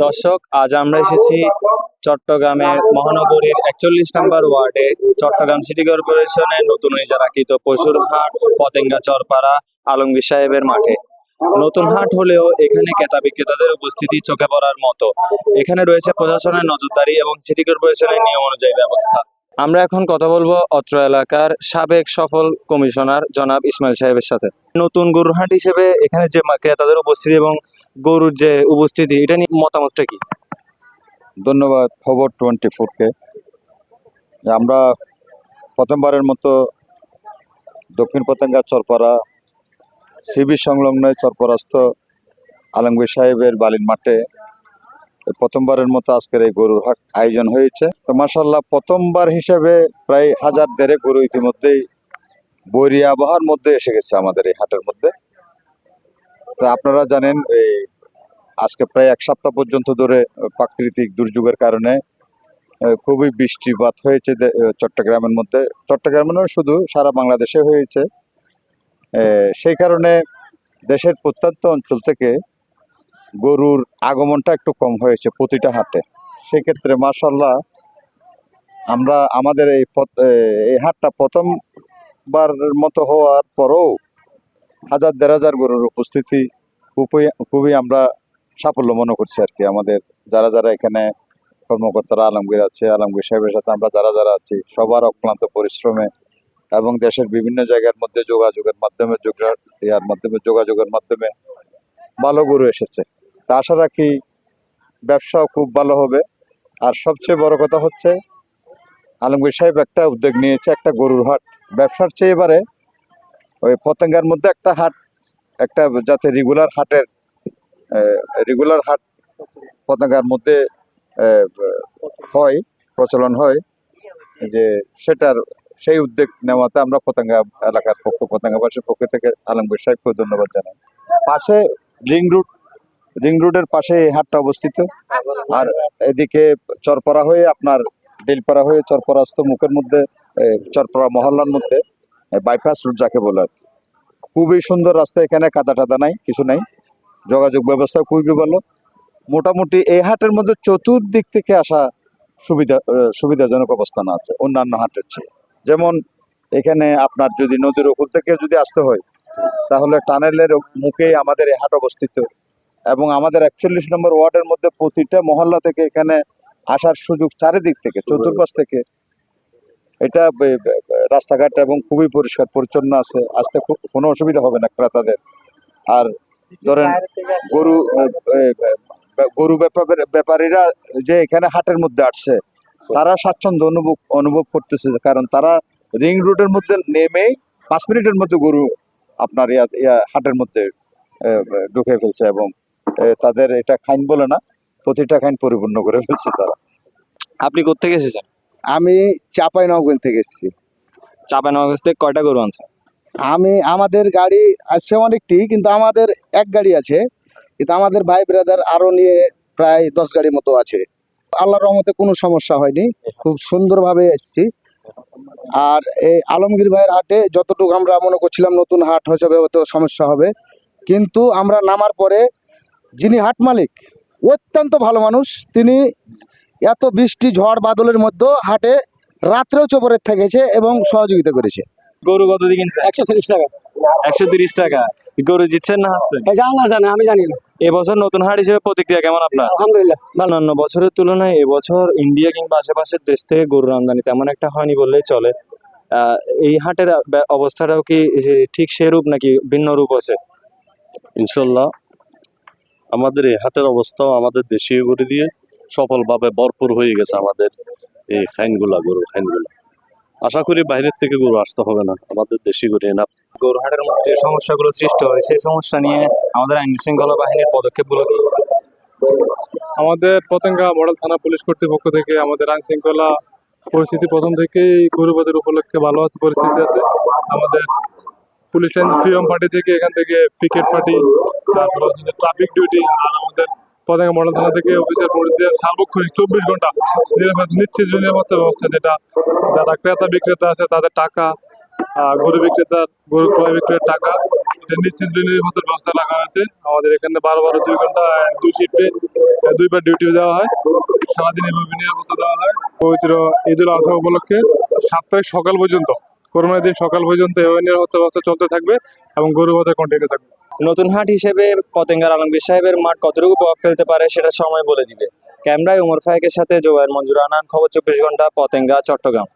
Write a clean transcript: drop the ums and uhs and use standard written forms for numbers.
দর্শক, আজ আমরা এসেছি চট্টগ্রামের মহানগরীর ৪১ নম্বর ওয়ার্ডে চট্টগ্রাম সিটি কর্পোরেশনের নতুন ইজারাকৃত পশুর হাট পতেঙ্গা চরপাড়া আলমগীর সাহেবের মাঠে। নতুন হাট হলেও এখানে ক্রেতা বিক্রেতাদের উপস্থিতি চোখে পড়ার মতো। এখানে রয়েছে প্রশাসনের নজরদারি এবং সিটি কর্পোরেশনের নিয়ম অনুযায়ী ব্যবস্থা। আমরা এখন কথা বলবো অত্র এলাকার সাবেক সফল কমিশনার জনাব ইসমাইল সাহেবের সাথে। নতুন গরুর হাট হিসেবে এখানে যে ক্রেতাদের উপস্থিতি এবং গরুর যে উপস্থিতি, এটা নিয়ে মতামতটা কি? ধন্যবাদ খবর 24-কে। আমরা প্রথমবারের মতো দক্ষিণ পতেঙ্গা চরপাড়া সিবি সংলগ্ন চরপরাস্থ আলমগীর সাহেবের বালির মাঠে প্রথমবারের মতো আজকের এই গরুর হাট আয়োজন হয়েছে। তো মাশাআল্লাহ, প্রথমবার হিসেবে প্রায় 1000 গরু ইতিমধ্যেই বৈরী আবহাওয়ার মধ্যে এসে গেছে আমাদের এই হাটের মধ্যে। তো আপনারা জানেন, এই আজকে প্রায় 1 সপ্তাহ পর্যন্ত ধরে প্রাকৃতিক দুর্যোগের কারণে খুবই বৃষ্টিপাত হয়েছে চট্টগ্রামের মধ্যে। চট্টগ্রামে নয়, শুধু সারা বাংলাদেশে হয়েছে। সেই কারণে দেশের প্রত্যন্ত অঞ্চল থেকে গরুর আগমনটা একটু কম হয়েছে প্রতিটা হাটে। সেক্ষেত্রে মাশাআল্লাহ, আমরা আমাদের এই হাটটা প্রথমবারের মতো হওয়ার পরেও 1000-1500 গরুর উপস্থিতি খুবই আমরা সাফল্য মনে করছি আর কি। আমাদের যারা এখানে কর্মকর্তারা আলমগীর আছে, আলমগীর সাহেবের সাথে আমরা যারা আছি, সবার অক্লান্ত পরিশ্রমে এবং দেশের বিভিন্ন জায়গার মধ্যে যোগাযোগের মাধ্যমে ভালো গরু এসেছে। তা আশা রাখি ব্যবসাও খুব ভালো হবে। আর সবচেয়ে বড় কথা হচ্ছে, আলমগীর সাহেব একটা উদ্যোগ নিয়েছে, একটা গরুর হাট। ব্যবসার চেয়ে এবারে ওই পতেঙ্গার মধ্যে একটা হাট, একটা যাতে রেগুলার হাট পতেঙ্গার মধ্যে প্রচলন হয়, যে সেই উদ্যোগ নেওয়াতে আমরা পতেঙ্গা এলাকার পতেঙ্গাবাসীর পক্ষ থেকে আলমগীর সাহেবকে ধন্যবাদ জানাই। পাশে রিং রোডের পাশে এই হাটটা অবস্থিত। আর এদিকে চরপাড়া হয়ে আপনার বেলপাড়া হয়ে চরপাড়াস্থ মুখের মধ্যে চরপাড়া মহল্লার মধ্যে বাইপাস রোড যাকে বলে। খুবই সুন্দর রাস্তা, এখানে কাদা টাদা নাই, কিছু নাই, যোগাযোগ ব্যবস্থা খুবই ভালো। মোটামুটি এই হাটের মধ্যে চতুর্দিক থেকে আসা সুবিধাজনক অবস্থান আছে অন্যান্য হাটের চেয়ে। যেমন এখানে আপনার যদি নদীর উপর থেকে যদি আসতে হয়, তাহলে টানেলের মুখেই আমাদের এই হাট অবস্থিত। এবং আমাদের 41 নম্বর ওয়ার্ডের মধ্যে প্রতিটা মহল্লা থেকে এখানে আসার সুযোগ চারিদিক থেকে, চতুর্পাশ থেকে। এটা রাস্তাঘাট এবং খুবই পরিষ্কার পরিচ্ছন্ন আছে, আসতে কোনো অসুবিধা হবে না ক্রেতাদের। আর ধরেন গরু ব্যাপারীরা যে এখানে হাটের মধ্যে আসছে, তারা স্বাচ্ছন্দ্য অনুভব করতেছে, কারণ তারা রিং রোডের মধ্যে নেমেই 5 মিনিটের মধ্যে গরু আপনার হাটের মধ্যে ঢুকে ফেলছে। এবং তাদের এটা খাইন বলে না, প্রতিটা খাইন পরিপূর্ণ করে ফেলছে তারা। আপনি কোত্থেকে এসেছেন? আমি চাঁপাইনবাবগঞ্জ থেকে এসেছি। চাঁপাইনবাবগঞ্জ থেকে কয়টা গরু আনছেন? আমাদের গাড়ি আছে অনেকটি, কিন্তু আমাদের এক গাড়ি আছে, কিন্তু আমাদের ভাই ব্রাদার আরো নিয়ে প্রায় 10 গাড়ির মতো আছে। আল্লাহর রহমতে কোনো সমস্যা হয়নি, খুব সুন্দরভাবে এসেছি। আর এই আলমগীর ভাইয়ের হাটে যতটুকু আমরা মনে করছিলাম নতুন হাট হিসেবে হয়তো সমস্যা হবে, কিন্তু আমরা নামার পরে যিনি হাট মালিক অত্যন্ত ভালো মানুষ। তিনি এত বৃষ্টি ঝড় বাদলের মধ্যে হাটে রাত্রেও চোপরে থেকেছে এবং সহযোগিতা করেছে। গরু কত দিয়ে কিনছেন? 130 টাকা। 130 টাকা। গরু জিতছেন না হারছেন? আল্লাহ জানে, আমি জানি না। এবছর নতুন হাট হিসেবে প্রতিক্রিয়া কেমন আপনার? আলহামদুলিল্লাহ। অন্যান্য বছরের তুলনায় এবছর ইন্ডিয়া কিংবা আশেপাশের দেশ থেকে গরুর আমদানি তেমন একটা হয়নি বললেই চলে। এই হাটের অবস্থাটাও কি ঠিক সেরূপ নাকি ভিন্ন রূপ আছে? ইনশাল্লাহ আমাদের এই হাটের অবস্থাও আমাদের দেশীয় গরু দিয়ে সফলভাবে ভরপুর হয়ে গেছে। আমাদের এই গরুর খাইনগুলা আশা করি বাইরের থেকে গরু আসতে হবে না, আমাদের দেশি গরু না। গরু হাটের মধ্যে যে সমস্যাগুলো সৃষ্টি হয়, সেই সমস্যা নিয়ে আমাদের আইন শৃঙ্খলা বাহিনীর পদক্ষেপগুলো কি? আমাদের পতেঙ্গা মডেল থানা পুলিশ কর্তৃপক্ষ থেকে আমাদের আইন শৃঙ্খলা পরিস্থিতি প্রথম থেকেই গরু বাজার উপলক্ষে ভালো পরিস্থিতি আছে। আমাদের পুলিশ লাইন ফ্রিডম পার্টি থেকে, এখান থেকে পিকেট পার্টি, তারপরে ট্রাফিক ডিউটি, আর আমাদের পতেঙ্গা মডেল থানা থেকে অফিসের পরিচয় সার্বক্ষণিক 24 ঘন্টা নিশ্চিত নিরাপত্তা ব্যবস্থা, যেটা যারা ক্রেতা বিক্রেতা আছে তাদের টাকা, গরু ক্রয় বিক্রয়ের টাকা, এটা নিশ্চিত নিরাপত্তার ব্যবস্থা রাখা হয়েছে। আমাদের এখানে 12-2 ঘন্টা 2 শিফটে দুইবার ডিউটিও দেওয়া হয়, সারাদিন এভাবে নিরাপত্তা দেওয়া হয়। পবিত্র ঈদুল আজহা উপলক্ষে 7 তারিখ সকাল পর্যন্ত, কোরবানির দিন সকাল পর্যন্ত এভাবে নিরাপত্তা ব্যবস্থা চলতে থাকবে এবং গরু বাজার কন্টিনিউ থাকবে। নতুন হাট হিসেবে পতেঙ্গার আলমগীর সাহেবের মাঠ কতটুকু প্রভাব ফেলতে পারে সেটা সময় বলে দিবে। ক্যামেরায় উমর ফায়েকের সাথে জোবায়ের মঞ্জুর আনান, খবর 24 ঘন্টা, পতেঙ্গা, চট্টগ্রাম।